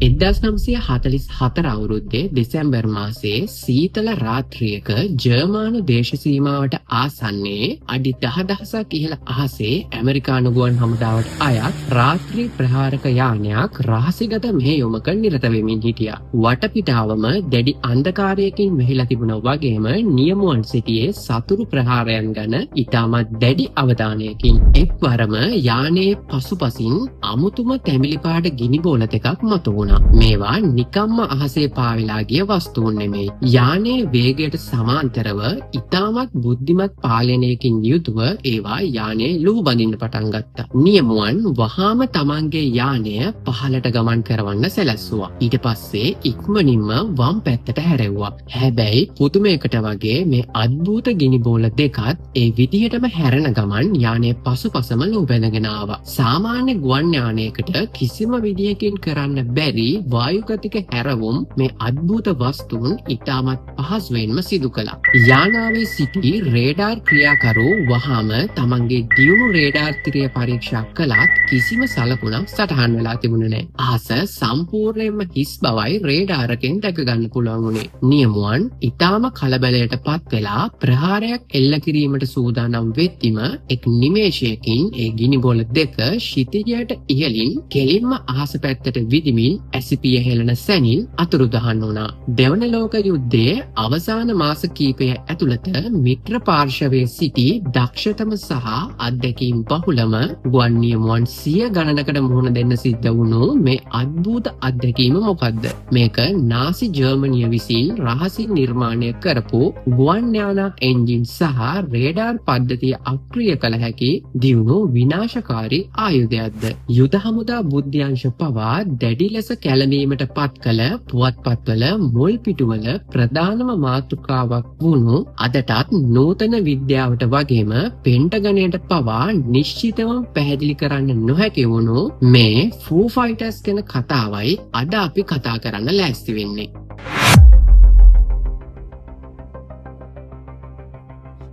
1944 අවුරුද්දේ දෙසැම්බර් මාසයේ සීතල රාත්‍රියක ජර්මානු දේශ සීමාවට ආසන්නයේ අඩි 10,000ක් ඉහළ අහසේ ඇමරිකානු ගුවන් හමුදාවට අයත් රාත්‍රී ප්‍රහාරක යානයක් රහසිගත මෙහෙයුමක නිරත වෙමින් හිටියා. වටපිටාවම දැඩි අන්ධකාරයකින් මෙහිලා තිබුණා වගේම නියමුවන් සිටියේ සතුරු ප්‍රහාරයන් ගැන ඉතාමත් දැඩි අවධානයකින්. එක්වරම යානයේ පසුපසින් අමුතුම තැඹිලි පාට ගිනි බෝල දෙකක් මතුවුණා. මේවා නිකම්ම අහසේ පාවෙලා ගිය වස්තුන් නෙමෙයි. යානයේ වේගයට සමාන්තරව ඉතාමත් බුද්ධිමත් පාලනයකින් යුතුව ඒවා යානයේ ලුහු බඳින්න පටන් ගත්තා. නියමුවන් වහාම තමන්ගේ යානය පහළට ගමන් කරවන්න සැලැස්සුවා. ඊට පස්සේ ඉක්මනින්ම වම් පැත්තට හැරෙව්වා. හැබැයි පුදුමයකට වගේ මේ අද්භූත ගිනි බෝල දෙකත් ඒ විදිහටම හැරෙන ගමන් යානයේ පසුපසම ලුහු බැඳගෙන ආවා. සාමාන්‍ය ගුවන් යානයකට කිසිම විදිහකින් කරන්න බැරි වායුගතික හැරවුම් මේ අද්භූත වස්තුන් ඉතාමත් පහසුවෙන්ම සිදු කළා. යානාවේ සිටි රේඩාර් ක්‍රියාකරු වහාම තමන්ගේ දියුණු රේඩාර් තිරය පරීක්ෂා කළත් කිසිම සලකුණක් සටහන් වෙලා තිබුණේ නැහැ. අහස සම්පූර්ණයෙන්ම හිස් බවයි රේඩාරකින් දැක ගන්න පුළුවන් වුණේ. නියමුවන් ඉතාම කලබලයට පත් වෙලා ප්‍රහාරයක් එල්ල කිරීමට සූදානම් වෙද්දිම එක් නිමේෂයකින් ඒ ගිනි බෝල දෙක ශිතිජයට ඉහළින් කෙලින්ම අහස පැත්තට විදිමින් ඇසිපිය හෙළන සැනින් අතුරුදහන් වුණා. දෙවන ලෝක යුද්ධයේ අවසාන මාස කීපය ඇතුළත මිත්‍ර පාර්ශවයේ සිටි දක්ෂතම සහ අත්දැකීම් බහුලම ගුවන් නියමුවන් 100 ගණනකට මුහුණ දෙන්න සිද්ධ වුණු මේ අද්භූත අත්දැකීම මොකද්ද? මේක නාසි ජර්මනිය විසින් රහසින් නිර්මාණය කරපු ගුවන් යාන එන්ජින් සහ රේඩාර් පද්ධතිය අක්‍රිය කළ හැකි දියුණු විනාශකාරී ආයුධයක්ද? යුද හමුදා බුද්ධ්‍යංශ පවා දැඩි ලෙස කැළඹීමට පත් කළ පුවත්පත්වල මුල් පිටුවල ප්‍රධානම මාතෘකාවක් වුණු අදටත් නූතන විද්‍යාවට වගේම පෙන්ටගනයට පවා නිශ්චිතවම පැහැදිලි කරන්න නොහැකි වුණු මේ ෆූ ෆයිටර්ස් ගැන කතාවයි අද අපි කතා කරන්න ලෑස්ති වෙන්නේ.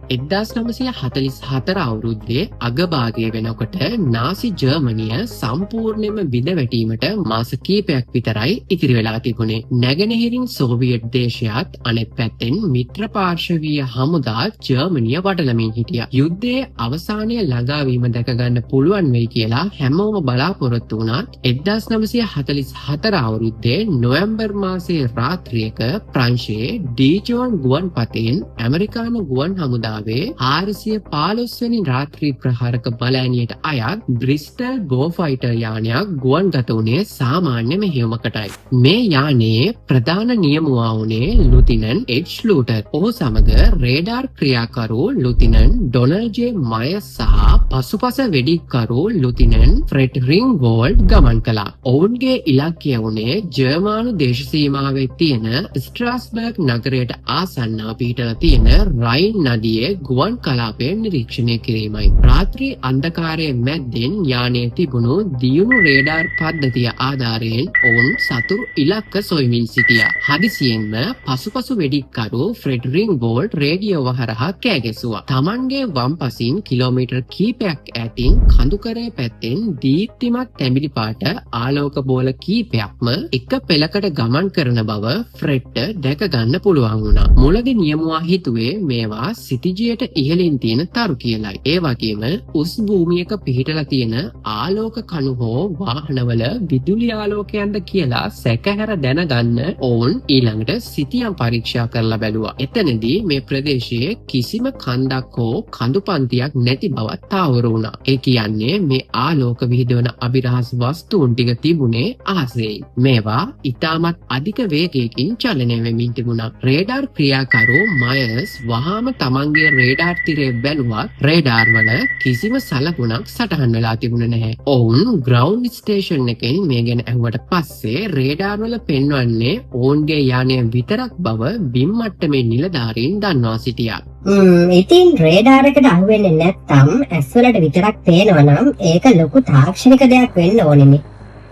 1944 අවුරුද්දේ අගභාගය වෙනකොට නාසි ජර්මනිය සම්පූර්ණයෙන්ම බිඳ වැටීමට මාස කිහිපයක් විතරයි ඉතිරි වෙලා තිබුණේ. නැගෙනහිරින් සෝවියට් දේශයත් අනෙත් පැත්තෙන් මිත්‍ර පාර්ශවීය හමුදා ජර්මනිය වටලමින් හිටියා. යුද්ධයේ අවසානය ළඟා වීම දැක ගන්න පුළුවන් වෙයි කියලා හැමෝම බලාපොරොත්තු වුණත් 1944 අවුරුද්දේ නොවැම්බර් මාසයේ රාත්‍රියක ප්‍රංශයේ ඩීජෝන් ගුවන් පතෙන් ඇමරිකානු ගුවන් හමුදා 415 වෙනි රාත්‍රී ප්‍රහාරක බලෑනියට අයත් බ්‍රිස්ටල් ගෝ ෆයිටර් යානයක් ගුවන් ගත වුණේ සාමාන්‍ය මෙහෙයුමකටයි. මේ යානයේ ප්‍රධාන නියමුවා වුණේ ලුතිනන්ට් එච් ලූටර්. ඔහු සමග රේඩාර් ක්‍රියාකරු ලුතිනන්ට් ඩොනල්ඩ් ජේ මයස් සහ පසුපස වෙඩික්කරු ලුතිනන්ට් ෆ්‍රෙඩ් රින්ගෝල්ඩ් ගමන් කළා. ඔවුන්ගේ ඉලක්කය වුණේ ජර්මානු දේශ සීමාවේ තියෙන ස්ට්‍රාස්බර්ග් නගරයට ආසන්නව පිහිටලා තියෙන රයින් නදියේ ගුවන් කලාපය නිරීක්ෂණය කිරීමයි. රාත්‍රී අන්ධකාරයේ මැද්දෙන් යානයේ තිබුණු දියුණු රේඩාර් පද්ධතිය ආධාරයෙන් ඔවුන් සතුරු ඉලක්ක සොයමින් සිටියා. හදිසියෙන්ම පසුපසු වෙඩික්කරු ෆ්‍රෙඩ් රින්ගෝල්ඩ් රේඩියෝව හරහා කෑ ගැසුවා. තමන්ගේ වම් පසින් කිලෝමීටර් කිහිපයක් ඈතින් කඳුකරය පැත්තෙන් දීප්තිමත් තැඹිලි පාට ආලෝක බෝල කිහිපයක්ම එක පෙළකට ගමන් කරන බව ෆ්‍රෙඩ්ට දැක ගන්න පුළුවන් වුණා. මුලදී නියමුවා හිතුවේ මේවා සිටිජයට ඉහළින් තියෙන තරු කියලයි. ඒ වගේම උස් භූමියක පිහිටලා තියෙන ආලෝක කණු හෝ වාහනවල විදුලි ආලෝකයන්ද කියලා සැකහැර දැනගන්න ඕන් ඊළඟට සිතියම් පරීක්ෂා කරලා බැලුවා. එතනදී මේ ප්‍රදේශයේ කිසිම කන්දක් හෝ කඳු පන්තියක් නැති බව තාවුරු වුණා. ඒ කියන්නේ මේ ආලෝක විහිදවන අභිරහස් වස්තුන් ටික තිබුණේ අහසෙයි. මේවා ඉතාමත් අධික වේගයකින් චලනය වෙමින් තිබුණා. රේඩාර් ක්‍රියාකරු මයස් වහාම තමන්ගේ රේඩාර් තිරේ බැලුවත් රේඩාර් වල කිසිම සලකුණක් සටහන් වෙලා තිබුණේ නැහැ. ඔවුන් ග්‍රවුන්ඩ් ස්ටේෂන් එකෙන් මේ ගැන ඇහුවට පස්සේ රේඩාර් වල පෙන්වන්නේ ඔවුන්ගේ යානය විතරක් බව බිම් මට්ටමේ නිලධාරීන් දන්වා සිටියා. ඉතින් රේඩාර් එකට අහුවෙන්නේ නැත්තම් ඇස් වලට විතරක් පේනවා නම් ඒක ලොකු තාක්ෂණික දෙයක් වෙන්න ඕනෙනේ.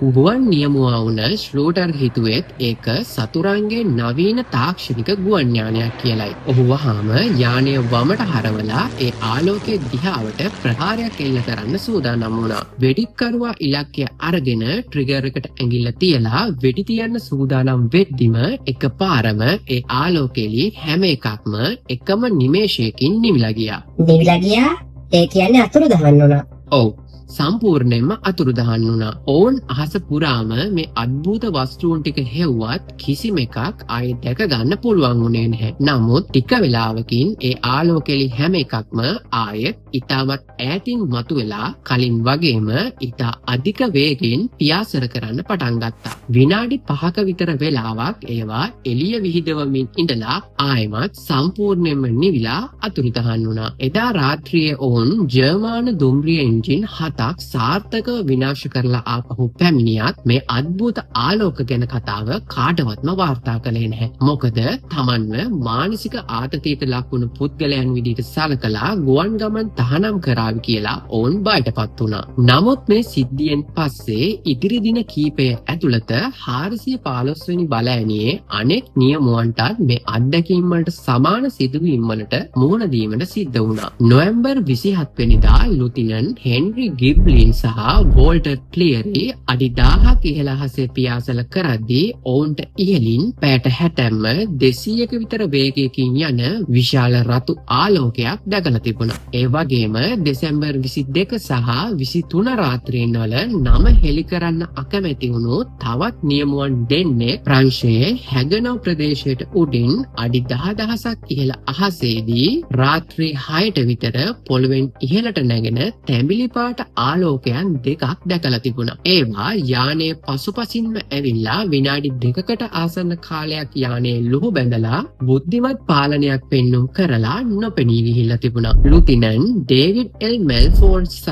ගුවන් නියමුවා වුණ ශ්ලූටර් හිතුවෙත් ඒක සතුරන්ගේ නවීන තාක්ෂණික ගුවන් යානයක් කියලයි. ඔහු වහාම යානය වමට හරවලා ඒ ආලෝකයේ දිහාවට ප්‍රහාරයක් එල්ල කරන්න සූදානම් වුණා. වෙඩික්කරුවා ඉලක්කය අරගෙන ට්‍රිගර් එකට ඇඟිල්ල තියලා වෙඩි තියන්න සූදානම් වෙද්දිම එකපාරම ඒ ආලෝකෙලි හැම එකක්ම එකම නිමේෂයකින් නිවිලා ගියා. නිවිලා ගියා? ඒ කියන්නේ අතුරුදහන් වුණා. ඔව්. සම්පූර්ණයෙන්ම අතුරුදහන් වුණා. ඔවුන් අහස පුරාම මේ අద్භූත වස්තුන් ටික හෙව්වත් කිසිම එකක් ආයේ දැක ගන්න පුළුවන් වුණේ නැහැ. නමුත් ටික වෙලාවකින් ඒ ආලෝකෙලි හැම එකක්ම ආයෙත් ඊටමත් ඈතින් මතුවලා කලින් වගේම ඊට අධික වේගෙන් පියාසර කරන්න පටන් ගත්තා. විනාඩි 5ක විතර වෙලාවක් ඒවා එළිය විහිදවමින් ඉඳලා ආයෙමත් සම්පූර්ණයෙන්ම නිවිලා අතුරුදහන් වුණා. එදා රාත්‍රියේ ඔවුන් ජර්මන් දුම්රිය එන්ජින් 7ක් සාර්ථකව විනාශ කරලා ආපහු පැමිණියත් මේ අద్භූත ආලෝක ගැන කතාව කාටවත්ම වාර්තා කළේ නැහැ. මොකද තමන්ව මානසික ආතතියට ලක්වුණු පුද්ගලයන් විදිහට සලකලා ගුවන් ගමන් තහනම් කරાવી කියලා ඔවුන් බයටපත් වුණා. නමුත් මේ සිද්ධියෙන් පස්සේ ඉදිරි දින කීපය ඇතුළත 415 වෙනි බලඇණියේ අනෙක් නියමුවන්ටත් මේ අත්දැකීම් වලට සමාන සිදුවීම් වලට මුහුණ දීමට සිද්ධ වුණා. නොවැම්බර් 27 වෙනිදා ලුතිනන්ට් හෙන්රි ගිබ්ලින් සහ වෝල්ටර් ක්ලියරි අඩි 1000ක ඉහළ අහසේ පියාසල කරද්දී ඔවුන්ට ඉහළින් පැයට 60ම 200ක විතර වේගයකින් යන විශාල රතු ආලෝකයක් දැකලා තිබුණා. ඒ වගේම දෙසැම්බර් 22 සහ 23 රාත්‍රියන් වල නම හෙළි කරන්න අකමැති වුණු තවත් නියමුවන් දෙන්නේ ප්‍රංශයේ හැගනෝ ප්‍රදේශයට උඩින් අඩි 10000ක් ඉහළ අහසේදී රාත්‍රී 6ට විතර පොළවෙන් ඉහළට නැගෙන තැඹිලි පාට ආලෝකයන් දෙකක් දැකලා තිබුණා. ඒවා යානයේ පසුපසින්ම ඇවිල්ලා විනාඩි 2කට ආසන්න කාලයක් යානයේ ලුහු බැඳලා බුද්ධිමත් පාලනයක් පෙන්නුම් කරලා නොපෙනී ගිහිල්ලා තිබුණා. ලුතිනන්ට් ඩේවිඩ් එල් මෙල්ෆෝර්ඩ් සහ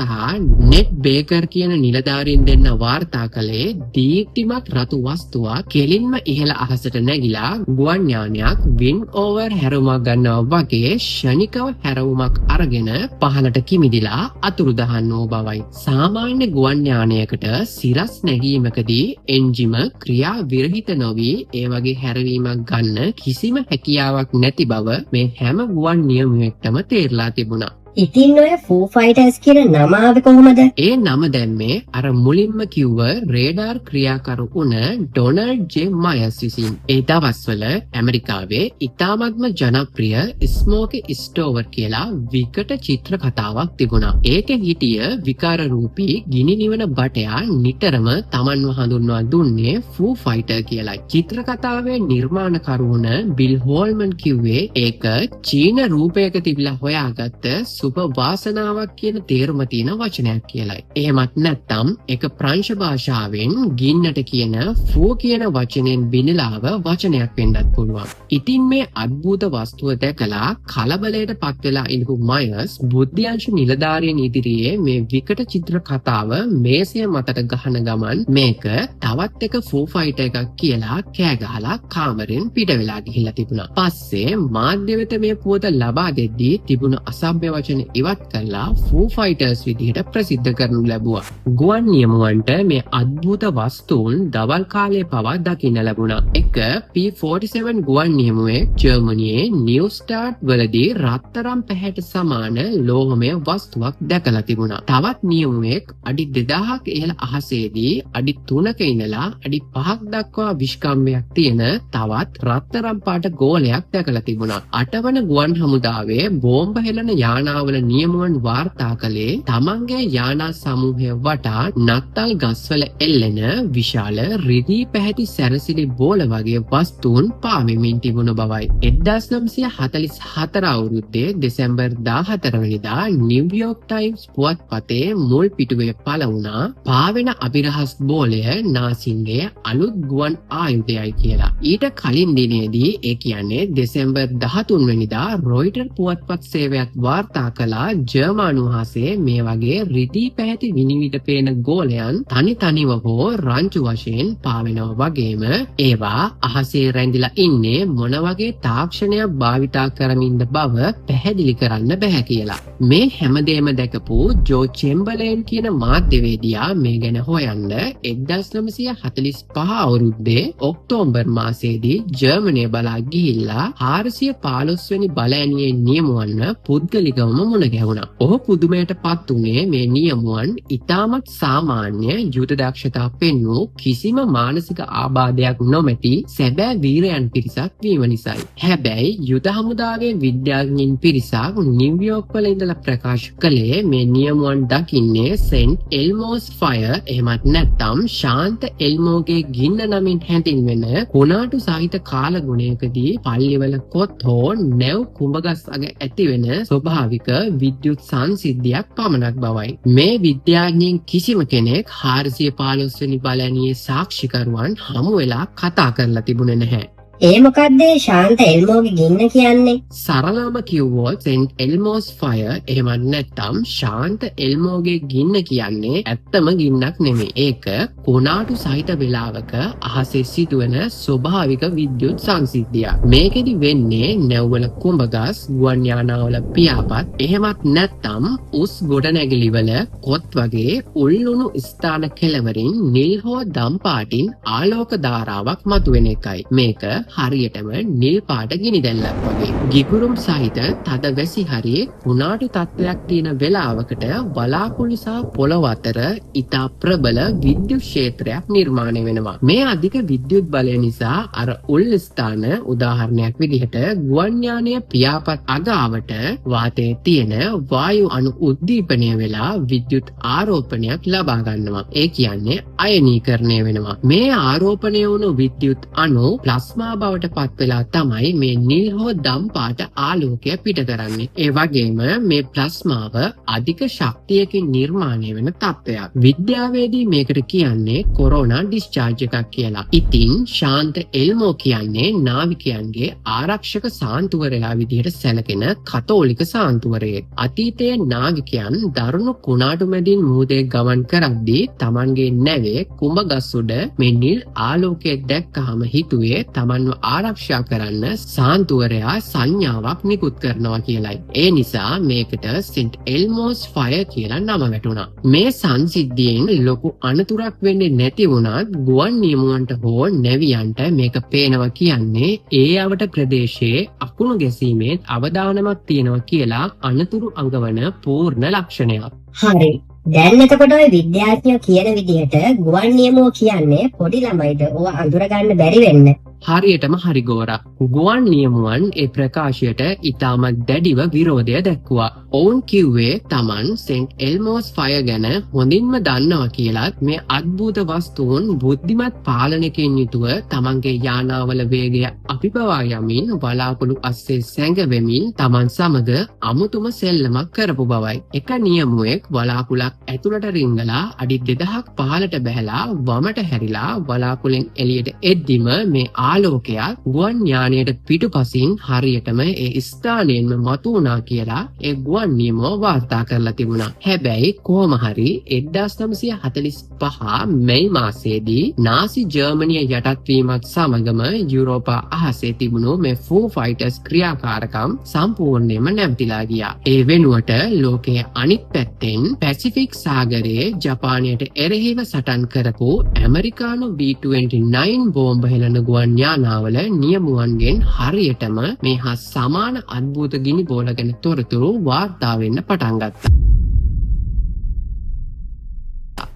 නෙට් බේකර් කියන නිලධාරීන් දෙන්න වාර්තා කළේ දීප්තිමත් රතු වස්තුවක් කෙලින්ම ඉහළ අහසට නැගිලා ගුවන් යානයක් වින් ඕවර් හැරවුමක් ගන්නවා වගේ ෂණිකව හැරවුමක් අරගෙන පහළට කිමිදිලා අතුරුදහන් වූ බවයි. සාමාන්‍ය ගුවන් යානයකට සිරස් නැගීමකදී එන්ජිම ක්‍රියා විරහිත නොවි ඒ වගේ හැරවීමක් ගන්න කිසිම හැකියාවක් නැති බව මේ හැම ගුවන් නියමුවෙක්ටම තේරලා තිබුණා. ඉතින් ඔය ෆූ ෆයිටර්ස් කියන නම ආවේ කොහොමද? ඒ නම දැම්මේ අර මුලින්ම කිව්ව රේඩාර් ක්‍රියාකරු වුණ ඩොනල්ඩ් ජේ මයර්ස් විසින්. ඒ දවස්වල ඇමරිකාවේ ඉතාමත්ම ජනප්‍රිය ස්මෝකි ස්ටෝවර් කියලා විකට චිත්‍ර කතාවක් තිබුණා. ඒකේ හිටිය විකාර රූපී ගිනි නිවන බටයා නිතරම Tamanව හඳුන්වා දුන්නේ ෆූ ෆයිටර් කියලායි. චිත්‍ර කතාවේ නිර්මාණකරු වුණ බිල් හෝල්මන් කිව්වේ ඒක චීන රූපයක තිබිලා හොයාගත්ත සුබ වාසනාවක් කියන තේරුම තියෙන වචනයක් කියලයි. එහෙමත් නැත්නම් ඒක ප්‍රංශ භාෂාවෙන් ගින්නට කියන ෆූ කියන වචනෙන් බිනලාව වචනයක් වෙන්නත් පුළුවන්. ඉතින් මේ අద్භූත වස්තුව දැකලා කලබලයට පත් වෙලා ඉඳපු මයර්ස් බුද්ධ්‍යංශ නිලධාරීන් ඉදිරියේ මේ විකට චිත්‍ර කතාව මේසය මතට ගහන ගමන් මේක තවත් එක ෆූ ෆයිටර් එකක් කියලා කෑ ගහලා කාමරෙන් පිට වෙලා ගිහිල්ලා තිබුණා. පස්සේ මාධ්‍ය වෙත මේ පුවත ලබා දෙද්දී තිබුණු අසභ්‍ය වචන ඉවත් කරලා ෆූ ෆයිටර්ස් විදිහට ප්‍රසිද්ධ කරනු ලැබුවා. ගුවන් නියමුවන්ට මේ අద్භූත වස්තුන් දවල් කාලයේ පවා දකින්න ලැබුණා. එක P-47 ගුවන් නියමුවෙක් ජර්මනියේ නිව්ස්ටාඩ් වලදී රත්තරන් පැහැට සමාන ලෝහමය වස්තුවක් දැකලා තිබුණා. තවත් නියමුවෙක් අඩි 2000ක ඉහළ අහසේදී අඩි 3ක ඉඳලා අඩි 5ක් දක්වා විශ්කම්භයක් තියෙන තවත් රත්තරන් පාට ගෝලයක් දැකලා තිබුණා. 8 වන ගුවන් හමුදාවේ බෝම්බ හෙළන යානාවල නියමුවන් වාර්තා කළේ තමන්ගේ යානා සමූහය වටා නත්තල් ගස්වල එල්ලෙන විශාල රිදී පැහැති සැරසිලි බෝල වගේ වස්තුන් පාවෙමින් තිබුණු බවයි. 1944 අවුරුද්දේ දෙසැම්බර් 14 වෙනිදා නිව්යෝර්ක් ටයිම්ස් පුවත්පතේ මුල් පිටුවේ පළ වුණා පාවෙන අභිරහස් බෝලය නාසින්ගේ අලුත් ගුවන් ආයුධයයි කියලා. ඊට කලින් දිනේදී ඒ කියන්නේ දෙසැම්බර් 13 වෙනිදා රොයිටර් පුවත්පත් සේවයක් වාර්තා කළා ජර්මන් වහන්සේ මේ වගේ රිදී පැහැති විනිවිද පේන ගෝලයන් තනි තනිව හෝ රංචු වශයෙන් පාවෙනවා වගේම ඒවා අහසේ රැඳිලා ඉන්නේ මොන වගේ තාක්ෂණයක් භාවිතා කරමින්ද බව පැහැදිලි කරන්න බැහැ කියලා. මේ හැමදේම දැකපු ජෝ චෙම්බර්ලේන් කියන මාධ්‍යවේදියා මේ ගැන හොයන්න 1945 අවුරුද්දේ ඔක්තෝබර් මාසයේදී ජර්මනිය බලා ගිහිල්ලා 415 වෙනි බලඇණියේ නියමුවන්ව පුද්ගලිකවම මුණ ගැහුණා. ඔහු පුදුමයටපත් උනේ මේ නියමුවන් ඉතාමත් සාමාන්‍ය යුද දක්ෂතා පෙන්වූ කිසිම මානසික ආබාධයක් නොමැති සැබෑ වීරයන් පිරිසක් වීම නිසායි. හැබැයි යුද හමුදාවේ විද්‍යාඥයින් පිරිසක් නිව්යෝක් වල ඉඳලා ප්‍රකාශ කළේ මේ නියමුවන් දකින්නේ සෙන්ට් එල්මෝස් ෆයර් එහෙමත් නැත්නම් ශාන්ත එල්මෝගේ ගින්න නමින් හැඳින්වෙන කුණාටු සහිත කාලගුණයකදී පල්ලිවල කොත් හෝ නැව් කුඹගස් අග ඇතිවෙන ස්වභාවික විද්‍යුත් සංසිද්ධියක් පමණක් බවයි. මේ විද්‍යාඥයින් කිසිම කෙනෙක් 415 වෙනි බලඇණියේ සාක්ෂිකරුවන් හමු වෙලා කතා කරලා තිබුණේ නැහැ. ඒ මොකක්ද ශාන්ත එල්මෝගේ ගින්න කියන්නේ? සරලම කිව්වොත් සෙන්ට් එල්මෝස් ෆයර් එහෙමත් නැත්නම් ශාන්ත එල්මෝගේ ගින්න කියන්නේ ඇත්තම ගින්නක් නෙමෙයි. ඒක කුණාටු සහිත වෙලාවක අහසේ සිදුවෙන ස්වභාවික විද්‍යුත් සංසිද්ධියක්. මේකෙදි වෙන්නේ නැව්වල කුඹගස්, ගුවන් යානාවල පියාපත් එහෙමත් නැත්නම් උස් ගොඩනැගිලිවල කොත් වගේ උල්ලුණු ස්ථාන කෙළවරින් නිල් හෝ දම් පාටින් ආලෝක ධාරාවක් මතුවෙන එකයි. මේක හරියටම නිල් පාට ගිනි දැල්ලක් වගේ. ගිගුරුම් සහිත තද වැසි හරියේ කුණාටු තත්ත්වයක් තියෙන වෙලාවකට වලාකුළු සහ පොළොව අතර ඉතා ප්‍රබල විද්‍යුත් ක්ෂේත්‍රයක් නිර්මාණය වෙනවා. මේ අධික විද්‍යුත් බලය නිසා අර උල් ස්ථාන උදාහරණයක් විදිහට ගුවන් යානය පියාපත් අගාවට වාතයේ තියෙන වායු අණු උද්දීපනය වෙලා විද්‍යුත් ආරෝපණයක් ලබා ගන්නවා. ඒ කියන්නේ අයනීකරණය වෙනවා. මේ ආරෝපණය වුණු විද්‍යුත් අණු ප්ලාස්මා බවට පත් වෙලා තමයි මේ නිල් හෝ දම් පාට ආලෝකය පිට කරන්නේ. ඒ වගේම මේ ප්ලාස්මාව අධික ශක්තියකින් නිර්මාණය වෙන තත්ත්වයක්. විද්‍යාවේදී මේකට කියන්නේ කොරෝනා ඩිස්චාර්ජ් එකක් කියලා. ඉතින් ශාන්ත එල්මෝ කියන්නේ නාවිකයන්ගේ ආරක්ෂක සාන්තුවරයා විදිහට සැලකෙන කතෝලික සාන්තුවරයෙක්. අතීතයේ නාවිකයන් දරුණු කුණාටු මැදින් මුහුදේ ගමන් කරද්දී Tamanගේ නැවේ කුඹගස් උඩ මේ නිල් ආලෝකය දැක්කහම හිතුවේ Tamanව ආරක්ෂා කරන්න සාන්තුවරයා සංඥාවක් නිකුත් කරනවා කියලයි. ඒ නිසා මේකට සෙන්ට් එල්මෝස් ෆයර් කියලා නම වැටුණා. මේ සංසිද්ධියෙන් ලොකු අනතුරක් වෙන්නේ නැති වුණත් ගුවන් නියමුවන්ට හෝ නැවියන්ට මේක පේනවා කියන්නේ ඒ අවට ප්‍රදේශයේ අකුණු ගැසීමේ අවදානමක් තියෙනවා කියලා අනතුරු අඟවන පූර්ණ ලක්ෂණයක්. හරි. දැන් එතකොට ඔය විද්‍යාඥයෝ කියන විදිහට ගුවන් නියමුවෝ කියන්නේ පොඩි ළමයිද ඕව අඳුරගන්න බැරි වෙන්න. හරියටම හරි ගෝරා. ගුවන් නියමුවන් ඒ ප්‍රකාශයට ඉතාමත් දැඩිව විරෝධය දැක්වුවා. ඔවුන් කිව්වේ Taman සෙන්ට් එල්මෝස් ෆයර් ගැන හොඳින්ම දන්නවා කියලත් මේ අద్භූත වස්තුන් බුද්ධිමත් පාලනයකින් යුතුව Tamanගේ යානාවල වේගය අපිපවා යමින් වලාකුළු අස්සේ සැඟවෙමින් Taman සමග අමුතුම සෙල්ලමක් කරපු බවයි. එක නියමුවෙක් වලාකුළක් ඇතුළට රිංගලා අඩි 2000ක් පහළට බැහැලා වමට හැරිලා වලාකුළෙන් එළියට එද්දිම මේ ආලෝකයක් ගුවන් යානයට පිටුපසින් හරියටම ඒ ස්ථානයෙන්ම මතුවුණා කියලා ඒ ගුවන් නියමුවෝ වාර්තා කරලා තිබුණා. හැබැයි කොහොම හරි 1945 මැයි මාසයේදී නාසි ජර්මනිය යටත් වීමත් සමගම යුරෝපා අහසේ තිබුණු මේ ෆූ ෆයිටර්ස් ක්‍රියාකාරකම් සම්පූර්ණයෙන්ම නැවතිලා ගියා. ඒ වෙනුවට ලෝකයේ අනිත් පැත්තෙන් පැසිෆික් සාගරයේ ජපානයට එරෙහිව සටන් කරපු ඇමරිකානු B-29 බෝම්බ හෙළන ගුවන් යානාවල නියමුවන්ගෙන් හරියටම මේ හා සමාන අද්භූත ගිනි බෝල ගැන තොරතුරු වාර්තා වෙන්න පටන් ගත්තා.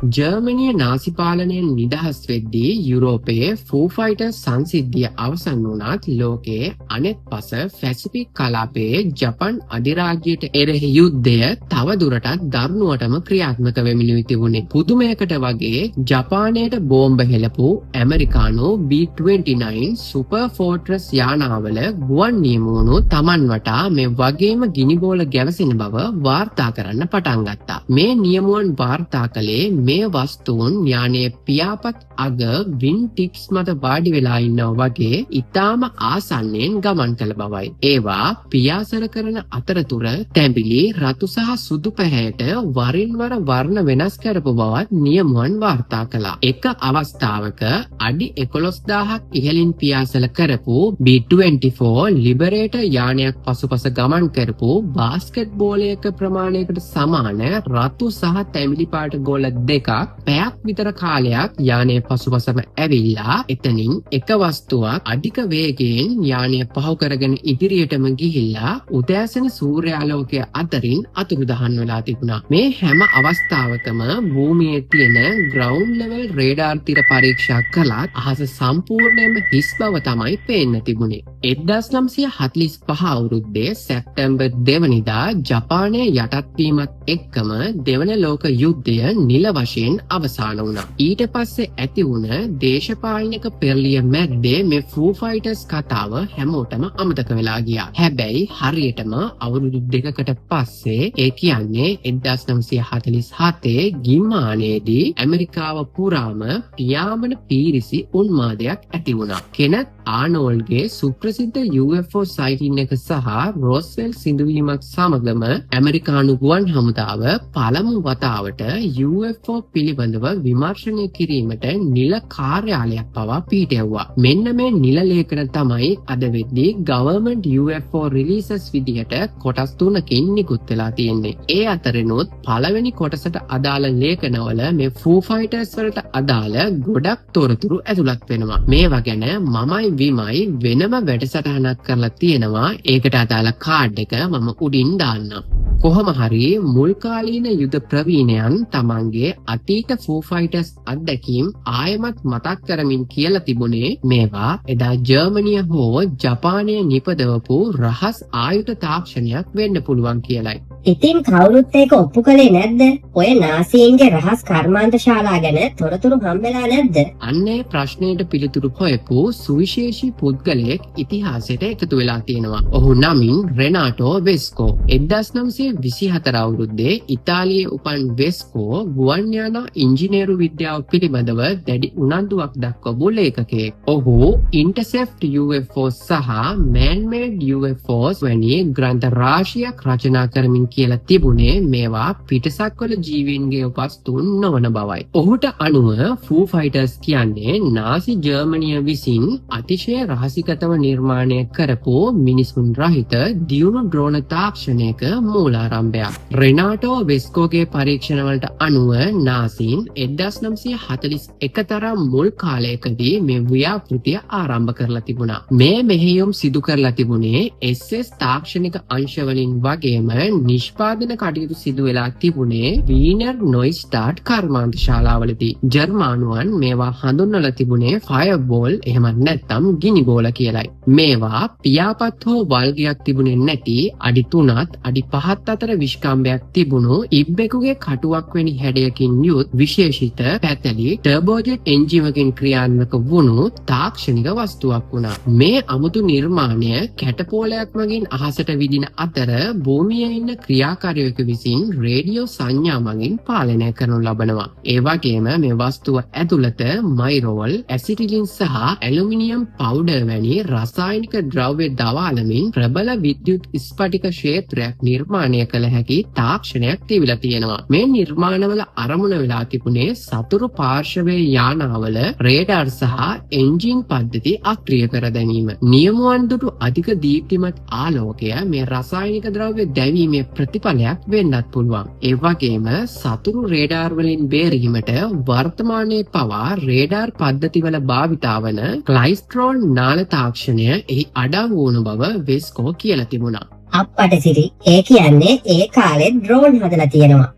ජර්මනිය නාසි පාලනයෙන් නිදහස් වෙද්දී යුරෝපයේ ෆූ ෆයිටර්ස් සංසිද්ධිය අවසන් වුණත් ලෝකයේ අනෙත් පස පැසිෆික් කලාපයේ ජපන් අධිරාජ්‍යයට එරෙහි යුද්ධය තව දුරටත් දරුණුවටම ක්‍රියාත්මක වෙමිනුයි තිබුණේ. පුදුමයකට වගේ ජපානයට බෝම්බ හෙළපු ඇමරිකානු B-29 සුපර් ෆෝර්ට්‍රස් යානාවල ගුවන් නියමුවුණු Taman වටා මේ වගේම ගිනි බෝල ගැවසෙන බව වාර්තා කරන්න පටන් ගත්තා. මේ නියමුවන් වාර්තා කළේ මේ මේ වස්තුන් යානයේ පියාපත් අග වින් ටිප්ස් මත වාඩි වෙලා ඉන්නවා වගේ ඊටාම ආසන්නයෙන් ගමන් කළ බවයි. ඒවා පියාසර කරන අතරතුර තැඹිලි රතු සහ සුදු පැහැයට වරින් වර වර්ණ වෙනස් කරපු බවත් නියමුවන් වාර්තා කළා. එක අවස්ථාවක අඩි 11000ක් ඉහළින් පියාසල කරපු B-24 ලිබරේටර් යානයක් පසුපස ගමන් කරපු බාස්කට් බෝලයක ප්‍රමාණයකට සමාන රතු සහ තැඹිලි පාට ගෝල දෙකක් පැයක් විතර කාලයක් යානයේ පසුපසම ඇවිල්ලා එතනින් එක වස්තුවක් අධික වේගයෙන් යානය පහු කරගෙන ඉදිරියටම ගිහිල්ලා උදෑසන සූර්යාලෝකය අතරින් අතුරුදහන් වෙලා තිබුණා. මේ හැම අවස්ථාවකම භූමියේ තියෙන ග්‍රවුන්ඩ් ලෙවල් රේඩාර් තිර පරීක්ෂා කළත් අහස සම්පූර්ණයෙන්ම හිස් බව තමයි පේන්න තිබුණේ. 1945 අවුරුද්දේ සැප්තැම්බර් 2 වෙනිදා ජපානයේ යටත් වීමත් එක්කම දෙවන ලෝක යුද්ධය නිල වශයෙන් අවසන් වුණා. ඊට පස්සේ ඇති වුණ දේශපාලනික පෙරලිය මැද්දේ මේ ෆූ ෆයිටර්ස් කතාව හැමෝටම අමතක වෙලා ගියා. හැබැයි හරියටම අවුරුදු දෙකකට පස්සේ ඒ කියන්නේ 1947 ගිම්මානයේදී ඇමරිකාව පුරාම පියාඹන පීරිසි උන්මාදයක් ඇති වුණා. කෙනත් ආනෝල්ගේ සුප්‍රසිද්ධ UFO සයිටින් එක සහ රොස්වෙල් සිදුවීමක් සමගම ඇමරිකානු ගුවන් හමුදාව පළමු වතාවට UFO පිළිබඳව විමර්ශනය කිරීමට නිල කාර්යාලයක් පවා පිහිටෙව්වා. මෙන්න මේ නිල ලේඛන තමයි අද වෙද්දී ගවර්න්මන්ට් UFO රිලීසස් විදිහට කොටස් 3කින් නිකුත් වෙලා තියෙන්නේ. ඒ අතරිනුත් පළවෙනි කොටසට අදාළ ලේඛනවල මේ ෆූ ෆයිටර්ස් වලට අදාළ ගොඩක් තොරතුරු ඇතුළත් වෙනවා. මේවා ගැන මමයි විමයි වෙනම වැඩසටහනක් කරලා තියෙනවා. ඒකට අදාළ කාඩ් එක මම උඩින් දාන්නම්. කොහොම හරි මුල් කාලීන යුද ප්‍රවීණයන් තමන්ගේ අතීත ෆූ ෆයිටර්ස් අත්දැකීම් ආයමත් මතක් කරමින් කියලා තිබුණේ මේවා එදා ජර්මනිය හෝ ජපානය නිපදවපු රහස් ආයුධ තාක්ෂණයක් වෙන්න පුළුවන් කියලයි. ඉතින් කවුරුත් ඒක ඔප්පු කළේ නැද්ද? ඔය නාසීන්ගේ රහස් කර්මාන්ත ශාලා ගැන තොරතුරු හම්බෙලා නැද්ද? අන්නේ ප්‍රශ්නයට පිළිතුරු හොයපු සුවිශේෂී පුද්ගලයෙක් ඉතිහාසයට එකතු වෙලා තියෙනවා. ඔහු නමින් රෙනාටෝ වෙස්කෝ. 1924 අවුරුද්දේ ඉතාලියේ උපන් වෙස්කෝ ගුවන් යාන ඉංජිනේරු විද්‍යාව පිළිබඳව දැඩි උනන්දුවක් දක්වපු ලේඛකයෙක්. ඔහු ඉන්ටර්සෙප්ට් UFOs සහ man-made UFOs වැනි ග්‍රන්ථ රාශියක් රචනා කරමින් කියලා තිබුණේ මේවා පිටසක්වල ජීවීන්ගේ වස්තුන් නොවන බවයි. ඔහුට අනුව ෆූ ෆයිටර්ස් කියන්නේ නාසි ජර්මනිය විසින් අතිශය රහසිගතව නිර්මාණය කරපු මිනිසුන් රහිත දියුණු ඩ්‍රෝන තාක්ෂණයක මූලාරම්භයක්. රෙනාටෝ වෙස්කෝගේ පරීක්ෂණවලට අනුව නාසීන් 1941 තරම් මුල් කාලයකදී මේ ව්‍යාපෘතිය ආරම්භ කරලා තිබුණා. මේ මෙහෙයුම් සිදු කරලා තිබුණේ SS තාක්ෂණික අංශවලින් වගේම නිෂ්පාදන කටයුතු සිදු වෙලා තිබුණේ වීනර් නොයිස්ටාඩ් කර්මාන්ත ශාලාවලදී. ජර්මානුවන් මේවා හඳුන්වලා තිබුණේ ෆයර්බෝල් එහෙමත් නැත්නම් ගිනි බෝල කියලයි. මේවා පියාපත් හෝ වල්ගයක් තිබුණේ නැති අඩි 3ත් අඩි 5ත් අතර විශ්කම්භයක් තිබුණු ඉබ්බෙකුගේ කටුවක් වැනි හැඩයකින් යුත් විශේෂිත පැතලි ටර්බෝජෙට් එන්ජිමකින් ක්‍රියාත්මක වුණු තාක්ෂණික වස්තුවක් වුණා. මේ අමුතු නිර්මාණය කැටපෝලයක් මගින් අහසට විදින අතර භූමියේ ඉන්න ක්‍රියාකාරියෙකු විසින් රේඩියෝ සංඥා මගින් පාලනය කරනු ලබනවා. ඒ වගේම මේ වස්තුව ඇතුළත මයිරෝල්, ඇසිටිලින් සහ ඇලුමිනියම් පවුඩර් වැනි රසායනික ද්‍රව්‍ය දවාලමින් ප්‍රබල විද්‍යුත් ස්පටික ක්ෂේත්‍රයක් නිර්මාණය කළ හැකි තාක්ෂණයක් තිබිලා තියෙනවා. මේ නිර්මාණවල අරමුණ වෙලා තිබුණේ සතුරු පාර්ශවයේ යානාවල රේඩාර් සහ එන්ජින් පද්ධති අක්‍රිය කර දැමීම. නියමුවන් දුටු අධික දීප්තිමත් ආලෝකය මේ රසායනික ද්‍රව්‍ය දැවීමේ ප්‍රතිඵලයක් වෙන්නත් පුළුවන්. ඒ වගේම සතුරු රේඩාර් වලින් බේරීමට වර්තමානයේ පවා රේඩාර් පද්ධතිවල භාවිතා වන ක්ලයිස්ට්‍රෝන් නාල තාක්ෂණය එහි අඩංගු වුණු බව වෙස්කෝ කියලා තිබුණා. අප්පට සිරි ඒ කියන්නේ ඒ කාලේ ඩ්‍රෝන් හදලා තියෙනවා.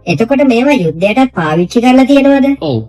එතකොට මේවා යුද්ධයටත් පාවිච්චි කරලා තියෙනවද? ඔව්.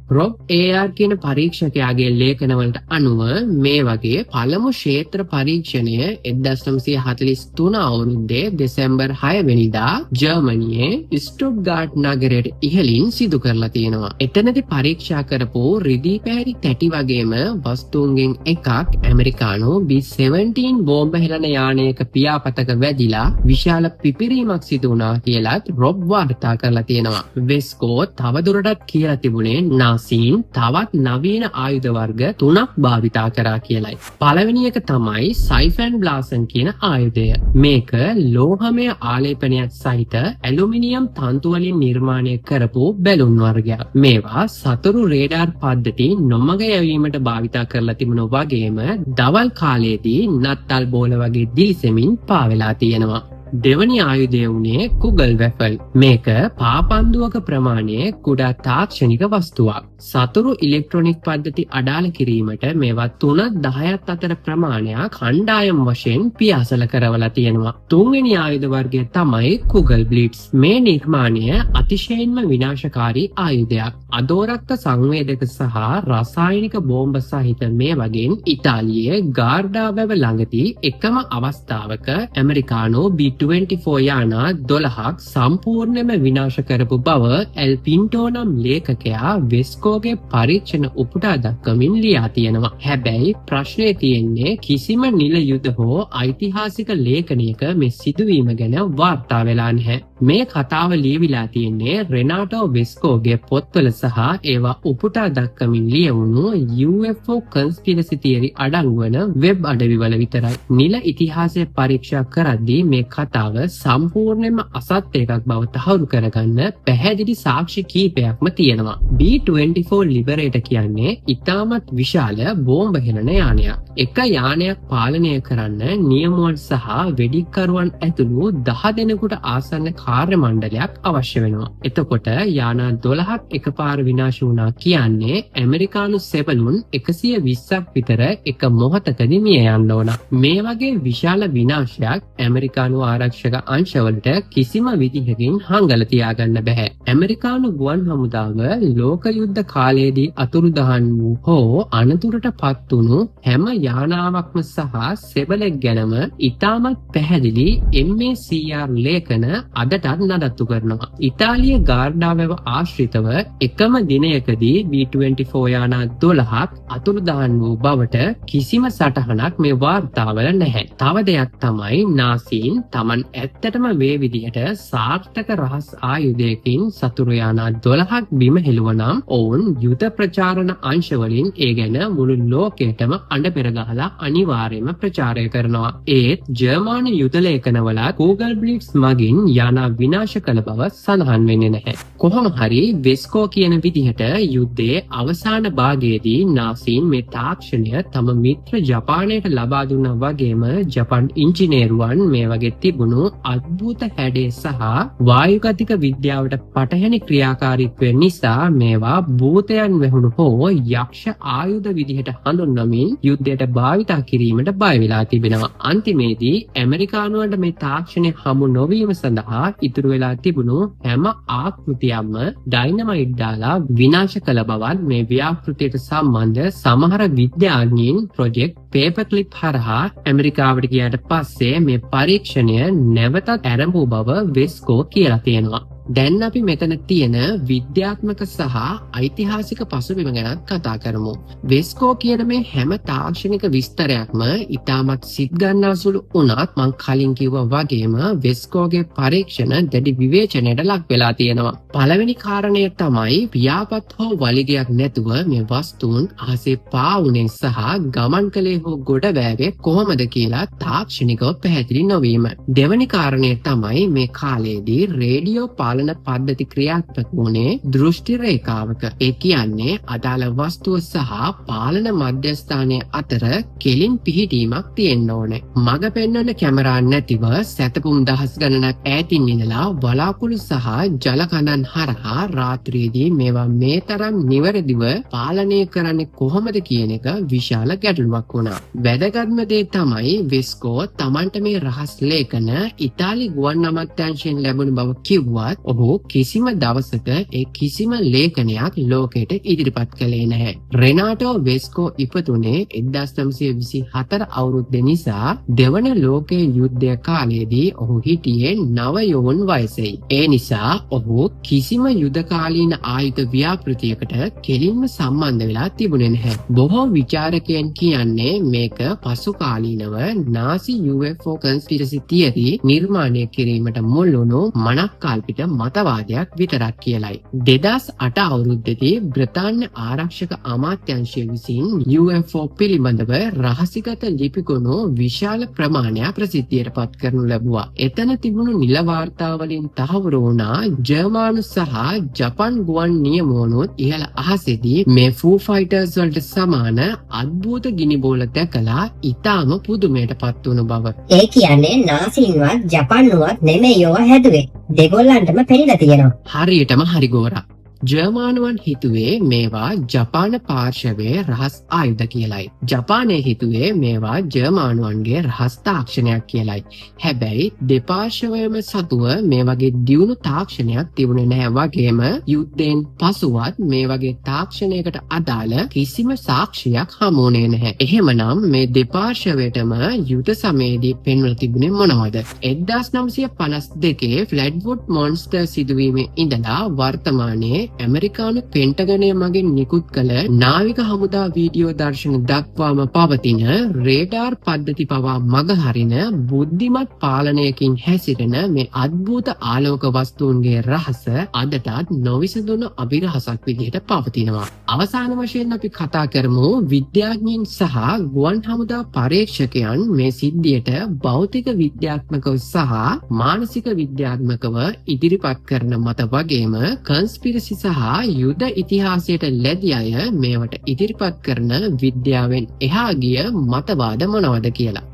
රොබ් AR කියන පරීක්ෂකයාගේ ලේඛනවලට අනුව මේ වගේ පළමු ක්ෂේත්‍ර පරීක්ෂණය 1943 අවුරුද්දේ දෙසැම්බර් 6 වෙනිදා ජර්මනියේ ස්ටුට්ගාට් නගරයට ඉහළින් සිදු කරලා තියෙනවා. එතනදී පරීක්ෂා කරපු රිදී පැහැරි තැටි වගේම වස්තුන්ගෙන් එකක් ඇමරිකානු B-17 බෝම්බ හෙළන යානයක පියාපතක වැදිලා විශාල පිපිරීමක් සිදු වුණා කියලත් රොබ් වාර්තා කරලා තියෙනවා. වෙස්කෝ තවදුරටත් කියලා තිබුණේ නාසීන් තවත් නවීන ආයුධ වර්ග 3ක් භාවිතා කරා කියලයි. පළවෙනි එක තමයි සයිෆන් බ්ලාසන් කියන ආයුධය. මේක ලෝහමය ආලේපනයක් සහිත ඇලුමිනියම් තන්තු වලින් නිර්මාණය කරපු බැලුන් වර්ගයක්. මේවා සතුරු රේඩාර් පද්ධති නොමග යැවීමට භාවිතා කරලා තිබුණු වගේම දවල් කාලයේදී නත්තල් බෝල වගේ දිලිසෙමින් පාවෙලා තියෙනවා. දෙවනි ආයුධය වුණේ කුගල් වැෆල්. මේක පාපන්දුවක ප්‍රමාණයේ කුඩා තාක්ෂණික වස්තුවක්. සතුරු ඉලෙක්ට්‍රොනික පද්ධති අඩාල කිරීමට මේවා 3-10ත් අතර ප්‍රමාණයක් කණ්ඩායම් වශයෙන් පියාසල කරවලා තියෙනවා. තුන්වෙනි ආයුධ වර්ගය තමයි කුගල් බ්ලිට්ස්. මේ නිර්මාණය අතිශයින්ම විනාශකාරී ආයුධයක්. අදෝරක්ත සංවේදක සහ රසායනික බෝම්බ සහිත මේ වගේ ඉතාලියේ ගාර්ඩා වැව ළඟදී එකම අවස්ථාවක ඇමරිකානෝ B-24 යානා 12ක් සම්පූර්ණයෙන්ම විනාශ කරපු බව එල් පින්ටෝ නම් ලේඛකයා වෙස්කෝගේ පරීක්ෂණ උපුටා දක්වමින් ලියා තියෙනවා. හැබැයි ප්‍රශ්නේ තියෙන්නේ කිසිම නිල යුද හෝ ඓතිහාසික ලේඛනයක මේ සිදුවීම ගැන වාර්තා වෙලා නැහැ. මේ කතාව ලියවිලා තියෙන්නේ රෙනාටෝ වෙස්කෝගේ පොත්වල සහ ඒවා උපුටා දක්වමින් ලියවුණු UFO conspiracy theory අඩංගු වන වෙබ් අඩවිවල විතරයි. නිල ඉතිහාසය පරීක්ෂා කරද්දී මේ කතාව සම්පූර්ණයෙන්ම අසත්‍ය එකක් බව තහවුරු කරගන්න පැහැදිලි සාක්ෂි කීපයක්ම තියෙනවා. B-24 ලිබරේටර් කියන්නේ ඉතාමත් විශාල බෝම්බ හෙළන යානයක්. එක යානයක් පාලනය කරන්න නියමුවන් සහ වෙඩික්කරුවන් ඇතුළු 10 දෙනෙකුට ආසන්න කාර්ය මණ්ඩලයක් අවශ්‍ය වෙනවා. එතකොට යානා 12ක් එකපාර විනාශ වුණා කියන්නේ ඇමරිකානු සෙබළුන් 120ක් විතර එක මොහොතකදී මිය යන්න ඕන. මේ වගේ විශාල විනාශයක් ඇමරිකානු ආරක්ෂක අංශවලට කිසිම විදිහකින් හංගලා තියාගන්න බෑ. ඇමරිකානු ගුවන් හමුදාව ලෝක යුද්ධ කාලයේදී අතුරුදහන් වූ හෝ අනතුරට පත් වුණු හැම යානාවක්ම සහ සෙබළෙක් ගැනම ඉතාමත් පැහැදිලි MACR ලේඛන අදටත් නඩත්තු කරනවා. ඉතාලියේ ගාර්ඩා වැව ආශ්‍රිතව එකම දිනයකදී B-24 යානා 12ක් අතුරුදහන් වූ බවට කිසිම සටහනක් මේ වාර්තාවල නැහැ. තව දෙයක් තමයි නාසීන් Taman ඇත්තටම මේ විදිහට සාර්ථක රහස් ආයුධයකින් සතුරු යානා 12ක් බිම හෙළුවනම් ඔවුන් යුද ප්‍රචාරණ අංශවලින් ඒ ගැන මුළු ලෝකයටම අඬ පෙර ගහලා අනිවාර්යයෙන්ම ප්‍රචාරය කරනවා. ඒත් ජර්මන් යුද ලේඛනවල Google Blitz මගින් යානා විනාශ කළ බව සඳහන් වෙන්නේ නැහැ. කොහොම හරි වෙස්කෝ කියන විදිහට යුද්ධයේ අවසාන භාගයේදී නාසීන් මේ තාක්ෂණය තම මිත්‍ර ජපානයට ලබා දුන්නා වගේම ජපන් ඉංජිනේරුවන් මේ වගේ තිබුණු අద్భుත හැඩේ සහ වායුගතික විද්‍යාවට පටහැනි ක්‍රියාකාරීත්වය නිසා මේවා භූතයන් වැහුණු හෝ යක්ෂ ආයුධ විදිහට හඳුන්වමින් යුද්ධයට භාවිතා කිරීමට බය වෙලා තිබෙනවා. අන්තිමේදී ඇමරිකානුවන්ට මේ තාක්ෂණය හමු නොවීම සඳහා ඉතුරු වෙලා තිබුණු හැම ආකෘතියක්ම ඩයිනමයිට් දාලා විනාශ කළ බවත් මේ ව්‍යාපෘතියට සම්බන්ධ සමහර විද්‍යාඥයින් ප්‍රොජෙක්ට් පේපර්ක්ලිප් හරහා ඇමරිකාවට ගියාට පස්සේ මේ පරීක්ෂණය නැවතත් ආරම්භ බව වෙස්කෝ කියලා තියෙනවා. දැන් අපි මෙතන තියෙන විද්‍යාත්මක සහ ඓතිහාසික පසුබිම ගැන කතා කරමු. වෙස්කෝ කියන මේ හැම තාක්ෂණික විස්තරයක්ම ඉතාමත් සිත් ගන්නාසුළු වුණත් මං කලින් කිව්වා වගේම වෙස්කෝගේ පරීක්ෂණ දැඩි විවේචනයට ලක් වෙලා තියෙනවා. පළවෙනි කාරණය තමයි පියාපත් හෝ වලිගයක් නැතුව මේ වස්තුන් අහසේ පාවුනේ සහ ගමන් කළේ හෝ ගොඩ බෑවේ කොහොමද කියලා තාක්ෂණිකව පැහැදිලි නොවීම. දෙවැනි කාරණය තමයි මේ කාලයේදී රේඩියෝ පාලන පද්ධති ක්‍රියාත්මක වුණේ දෘෂ්ටි රේඛාවක. ඒ කියන්නේ අදාළ වස්තුව සහ පාලන මධ්‍යස්ථානයේ අතර කෙලින් පිහිටීමක් තියෙන්න ඕනේ. මග පෙන්වන කැමරා නැතිව සැතපුම් දහස් ගණනක් ඈතින් ඉඳලා වලාකුළු සහ ජල කඳන් හරහා රාත්‍රියේදී මේවා මේ තරම් නිවැරදිව පාලනය කරන්නේ කොහොමද කියන එක විශාල ගැටලුවක් වුණා. වැදගත්ම දේ තමයි වෙස්කෝ Tamanට මේ රහස් ලේඛන ඉතාලි ගුවන් අමාත්‍යාංශයෙන් ලැබුණ බව කිව්වත් ඔහු කිසිම දවසක ඒ කිසිම ලේඛනයක් ලෝකයට ඉදිරිපත් කළේ නැහැ. රෙනාටෝ වෙස්කෝ ඉපදුනේ 1924 අවුරුද්ද නිසා දෙවන ලෝකයේ යුද්ධය කාලයේදී ඔහු හිටියේ 9 යොවුන් වයසෙයි. ඒ නිසා ඔහු කිසිම යුද කාලීන ආයුධ ව්‍යාපෘතියකට කෙලින්ම සම්බන්ධ වෙලා තිබුණේ නැහැ. බොහෝ විචාරකයන් කියන්නේ මේක පසු කාලීනව නාසි UFO conspiracy theory නිර්මාණය කිරීමට මුල් වුණු මනක්කල්පිත මතවාදයක් විතරක් කියලයි. 2008 අවුරුද්දේදී බ්‍රිතාන්‍ය ආරක්ෂක අමාත්‍යාංශය විසින් UFO පිළිබඳව රහසිගත ලිපිගොනු විශාල ප්‍රමාණයක් ප්‍රසිද්ධියට පත් කරනු ලැබුවා. එතන තිබුණු නිල වාර්තාවලින් තහවුරු වුණා ජර්මන් සහ ජපන් ගුවන් නියමුවනුත් ඉහළ අහසේදී මේ ෆූ ෆයිටර්ස් වලට සමාන අద్භූත ගිනි බෝල දැකලා ඉතාම පුදුමයට පත් වුණු බව. ඒ කියන්නේ නාසීන්වත් ජපන්නුවත් නෙමෙයි ඒවා හැදුවේ. දෙගොල්ලන්ටම පෙනිලා තියෙනවා. හරියටම හරි ගෝරා. ජර්මානුවන් හිතුවේ මේවා ජපාන පාර්ශවයේ රහස් ආයුධ කියලයි. ජපානය හිතුවේ මේවා ජර්මානුවන්ගේ රහස් තාක්ෂණයක් කියලයි. හැබැයි දෙපාර්ශවයම සතුව මේ වගේ දියුණු තාක්ෂණයක් තිබුණේ නැහැ වගේම යුද්ධයෙන් පසුවත් මේ වගේ තාක්ෂණයකට අදාළ කිසිම සාක්ෂියක් හමුුනේ නැහැ. එහෙමනම් මේ දෙපාර්ශවයටම යුද සමයේදී පෙන්වලා තිබුණේ මොනවද? 1952 ෆ්ලැඩ්වුඩ් මොන්ස්ටර් සිදුවීමේ ඉඳලා වර්තමානයේ ඇමරිකානු පෙන්ටගනය මගින් නිකුත් කළ නාවික හමුදා වීඩියෝ දර්ශන දක්වාම පවතින රේඩාර් පද්ධති පවා මගහරින බුද්ධිමත් පාලනයකින් හැසිරෙන මේ අද්භූත ආලෝක වස්තුන්ගේ රහස අදටත් නොවිසඳුණු අභිරහසක් විදිහට පවතිනවා. අවසාන වශයෙන් අපි කතා කරමු විද්‍යාඥයින් සහ ගුවන් හමුදා පරීක්ෂකයන් මේ සිද්ධියට භෞතික විද්‍යාත්මකව සහ මානසික විද්‍යාත්මකව ඉදිරිපත් කරන මත වගේම කන්ස්පිරසි සහ යුද ඉතිහාසයට ලැබි අය මේවට ඉදිරිපත් කරන විද්‍යාවෙන් එහා ගිය මතවාද මොනවද කියලා.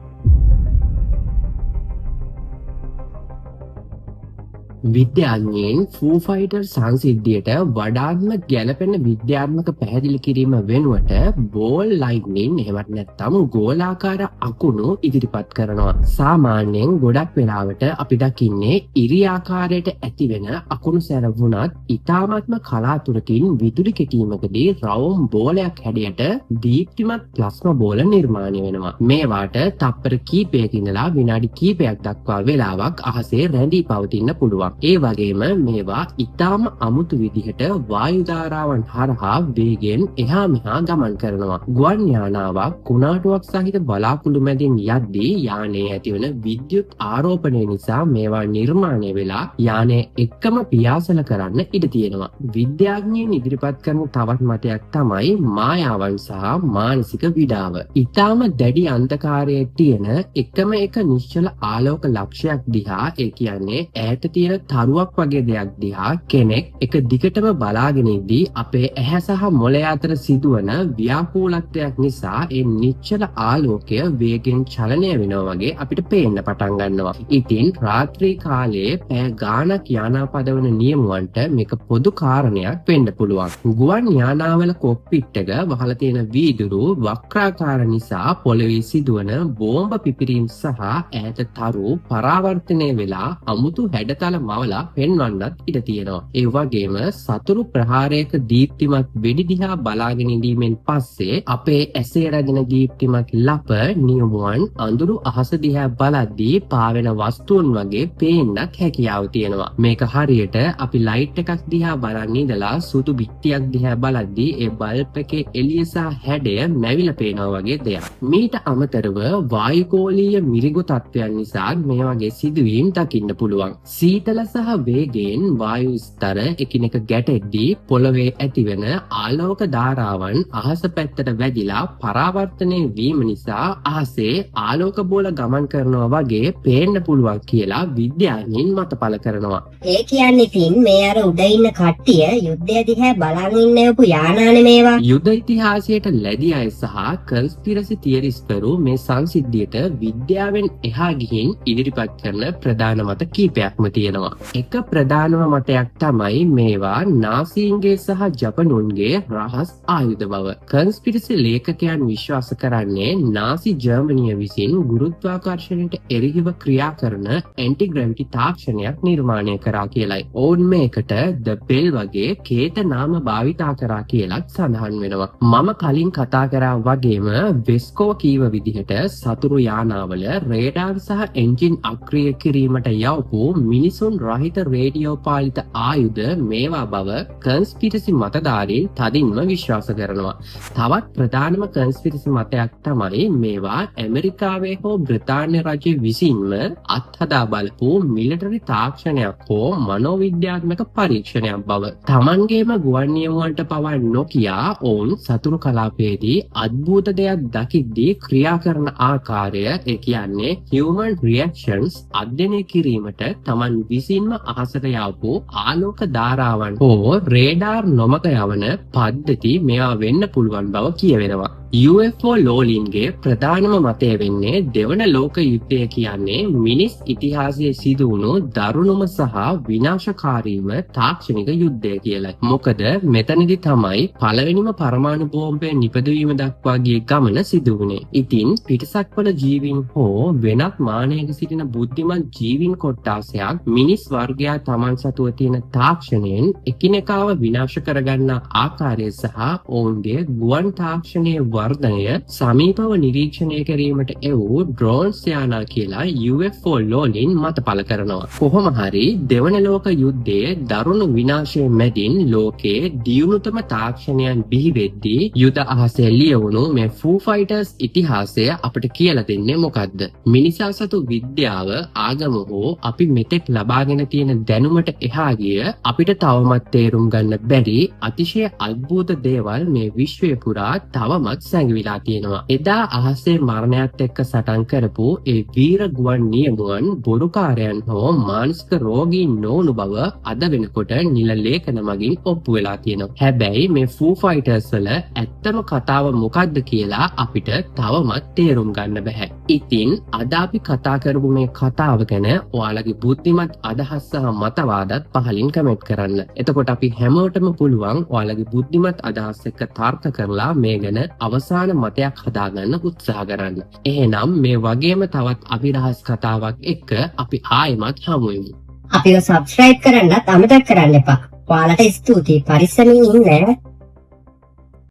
විද්‍යාඥයින් ෆූ ෆයිටර් සංසිද්ධියට වඩාත්ම ගැළපෙන විද්‍යාත්මක පැහැදිලි කිරීම වෙනුවට බෝල් ලයිට්නින් එහෙමත් නැත්නම් ගෝලාකාර අකුණු ඉදිරිපත් කරනවා. සාමාන්‍යයෙන් ගොඩක් වෙලාවට අපි දකින්නේ ඉරි ආකාරයට ඇතිවෙන අකුණු සැර වුණත් ඉතාමත්ම කලාතුරකින් විදුලි කෙටීමකදී රවුම් බෝලයක් හැඩයට දීප්තිමත් ප්ලාස්ම බෝල නිර්මාණය වෙනවා. මේවාට තප්පර කීපයක ඉඳලා විනාඩි කීපයක් දක්වා වෙලාවක් අහසේ රැඳී පවතින්න පුළුවන්. ඒ වගේම මේවා ඉතාම අමුතු විදිහට වායු ධාරාවන් හරහා වේගෙන් එහා මෙහා ගමන් කරනවා. ගුවන් යානාවක් කුණාටුවක් සහිත බලාකුළු මැදින් යද්දී යානයේ ඇතිවන විද්‍යුත් ආරෝපණය නිසා මේවා නිර්මාණය වෙලා යානය එක්කම පියාසල කරන්න ඉඩ තියෙනවා. විද්‍යාඥයින් ඉදිරිපත් කරන තවත් මතයක් තමයි මායාවන් සහ මානසික විඩාව. ඉතාම දැඩි අන්ධකාරයේ තියෙන එකම එක නිශ්චල ආලෝක ලක්ෂයක් දිහා ඒ කියන්නේ ඈත තියෙන තරුවක් වගේ දෙයක් දිහා කෙනෙක් එක දිගටම බලාගෙන ඉද්දී අපේ ඇහැ සහ මොළය අතර සිදුවන ව්‍යාකූලත්වයක් නිසා ඒ නිශ්චල ආලෝකය වේගෙන් චලනය වෙනවා වගේ අපිට පේන්න පටන් ගන්නවා. ඉතින් රාත්‍රී කාලයේ පැය ගාණක් යානාපදවන නියමුවන්ට මේක පොදු කාරණයක් වෙන්න පුළුවන්. ගුවන් යානාවල කොක්පිට් එක වහලා තියෙන වීදුරු වක්‍රාකාර නිසා පොළවේ සිදුවන බෝම්බ පිපිරීම් සහ ඈත තරු පරාවර්තනය වෙලා අමුතු හැඩතල මවලා පෙන්වන්නත් ඉඩ තියෙනවා. ඒ වගේම සතුරු ප්‍රහාරයක දීප්තිමත් වෙඩි දිහා බලාගෙන ඉඳීමෙන් පස්සේ අපේ ඇසේ රැගෙන දීප්තිමත් ලප නියමුවන් අඳුරු අහස දිහා බලද්දී පාවෙන වස්තුන් වගේ පේන්නත් හැකියාව තියෙනවා. මේක හරියට අපි ලයිට් එකක් දිහා බලන් ඉඳලා සුදු බිත්තියක් දිහා බලද්දී ඒ බල්බ් එකේ එළිය සහ හැඩය මැවිලා පේනවා වගේ දෙයක්. මීට අමතරව වායුකෝලීය මිරිඟු තත්ත්වයන් නිසා මේ වගේ සිදුවීම් දකින්න පුළුවන්. සීතල සහ වේගයෙන් වායු ස්තර එකිනෙක ගැටෙද්දී පොළවේ ඇතිවෙන ආලෝක ධාරාවන් අහස පැත්තට වැදිලා පරාවර්තනය වීම නිසා අහසේ ආලෝක බෝල ගමන් කරනවා වගේ පේන්න පුළුවන් කියලා විද්‍යාඥයින් මත පළ කරනවා. ඒ කියන්නේ තින් මේ අර උඩ ඉන්න කට්ටිය යුද්ධය දිහා බලන් ඉන්නවපු යානානේ මේවා. යුද ඉතිහාසයට ලැබි අය සහ කන්ස්පිරසි තියරිස්ට්වරු මේ සංසිද්ධියට විද්‍යාවෙන් එහා ගිහින් ඉදිරිපත් කරන ප්‍රධාන මත කීපයක්ම තියෙනවා. කරනවා. එක ප්‍රධානම මතයක් තමයි මේවා නාසීන්ගේ සහ ජපනුන්ගේ රහස් ආයුධ බව. කන්ස්පිරසි ලේඛකයන් විශ්වාස කරන්නේ නාසි ජර්මනිය විසින් ගුරුත්වාකර්ෂණයට එරෙහිව ක්‍රියා කරන ඇන්ටිග්‍රැවිටි තාක්ෂණයක් නිර්මාණය කරා කියලයි. ඔවුන් මේකට ද බෙල් වගේ කේත නාම භාවිතා කරා කියලත් සඳහන් වෙනවා. මම කලින් කතා කරා වගේම වෙස්කෝ කීව විදිහට සතුරු යානාවල රේඩාර් සහ එන්ජින් අක්‍රිය කිරීමට යවපු මිනිසුන් රහිත රේඩියෝ පාලිත ආයුධ මේවා බව කන්ස්පිරසි මතධාරීන් තදින්ම විශ්වාස කරනවා. තවත් ප්‍රධානම කන්ස්පිරසි මතයක් තමයි මේවා ඇමරිකාවේ හෝ බ්‍රිතාන්‍ය රජය විසින්ම අත්හදා බලපු මිලිටරි තාක්ෂණයක් හෝ මනෝවිද්‍යාත්මක පරීක්ෂණයක් බව. තමන්ගේම ගුවන් නියමුවන්ට පවා නොකියා ඔවුන් සතුරු කලාපයේදී අද්භූත දෙයක් දකිද්දී ක්‍රියා කරන ආකාරය, ඒ කියන්නේ human reactions අධ්‍යයනය කිරීමට තමන් විසින්ම අහසට යවපු ආලෝක ධාරාවන් හෝ රේඩාර් නොමග යවන පද්ධති මේවා වෙන්න පුළුවන් බව කියවෙනවා. UFO ලෝලින්ගේ ප්‍රධානම මතය වෙන්නේ දෙවන ලෝක යුද්ධය කියන්නේ මිනිස් ඉතිහාසයේ සිදු වුණු දරුණුම සහ විනාශකාරීම තාක්ෂණික යුද්ධය කියලා. මොකද මෙතනදි තමයි පළවෙනිම පරමාණු බෝම්බය නිපදවීම දක්වා ගිය ගමන සිදු වුණේ. ඉතින් පිටසක්වල ජීවීන් හෝ වෙනත් මානයක සිටින බුද්ධිමත් ජීවීන් කොට්ටාසයක් මිනිස් වර්ගයා තමන් සතුව තියෙන තාක්ෂණයෙන් එකිනෙකාව විනාශ කරගන්නා ආකාරය සහ ඔවුන්ගේ ගුවන් තාක්ෂණයේ වර්ධනය සමීපව නිරීක්ෂණය කිරීමට එවූ ඩ්‍රෝන්ස් යානා කියලා UFO ලෝලින් මත පළ කරනවා. කොහොම හරි දෙවන ලෝක යුද්ධයේ දරුණු විනාශය මැදින් ලෝකයේ දියුණුතම තාක්ෂණයන් බිහි වෙද්දී යුද අහසේ ලියවුණු මේ ෆූ ෆයිටර්ස් ඉතිහාසය අපිට කියලා දෙන්නේ මොකද්ද? මිනිසා සතු විද්‍යාව, ආගම හෝ අපි මෙතෙක් ලබාගෙන තියෙන දැනුමට එහා ගිය අපිට තවමත් තේරුම් ගන්න බැරි අතිශය අద్භූත දේවල් මේ විශ්වය පුරා තවමත් සැඟවිලා තියෙනවා. එදා අහසේ මරණයත් එක්ක සටන් කරපු ඒ වීර ගුවන් නියමුවන් බොරුකාරයන් හෝ මානසික රෝගීන් නොවුණු බව අද වෙනකොට නිල ලේඛන මගින් ඔප්පු වෙලා තියෙනවා. හැබැයි මේ ෆූ ෆයිටර්ස් වල ඇත්තම කතාව මොකද්ද කියලා අපිට තවමත් තේරුම් ගන්න බැහැ. ඉතින් අද අපි කතා කරපු මේ කතාව ගැන ඔයාලගේ බුද්ධිමත් අදහස් සහ මතවාදත් පහලින් කමෙන්ට් කරන්න. එතකොට අපි හැමෝටම පුළුවන් ඔයාලගේ බුද්ධිමත් අදහස් එක්ක තර්ක කරලා මේ ගැන අවසාන මතයක් හදාගන්න උත්සාහ කරන්න. එහෙනම් මේ වගේම තවත් අභිරහස් කතාවක් එක්ක අපි ආයෙමත් හමු වෙමු. අපිව සබ්ස්ක්‍රයිබ් කරන්නත් අමතක කරන්න එපා. ඔයාලට ස්තුතියි. පරිස්සමින් ඉන්න.